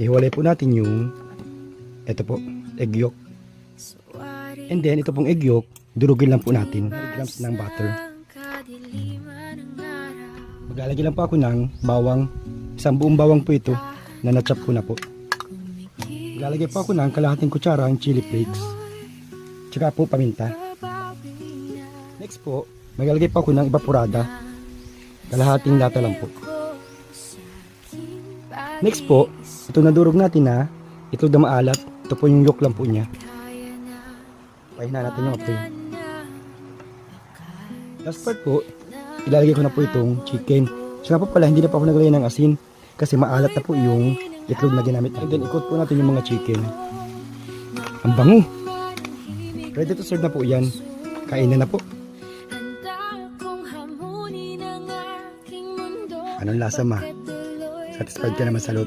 Ihiwalay po natin yung ito po, egg yolk. And then ito pong egg yolk, durugin lang po natin 100 grams ng butter. Maglalagay lang po ako ng bawang, isang buong bawang po ito na na-chop ko na po. Maglalagay po ako ng kalahating kutsara ng chili flakes, tsaka po paminta. Next po, maglalagay po ako ng evaporada, kalahating lata lang po. Next po, ito nadurog natin na ito na maalat. Ito po yung yolk lang po niya. Pahinaan natin yung apoy. Last part po, ilalagay ko na po itong chicken. So nga po pala, hindi na po ako naglagay ng asin kasi maalat na po yung itlog na ginamit. And then ikot po natin yung mga chicken. Ang bango! Ready to serve na po yan. Kainin na po. Anong lasa, ma? Satisfied ka naman sa luto?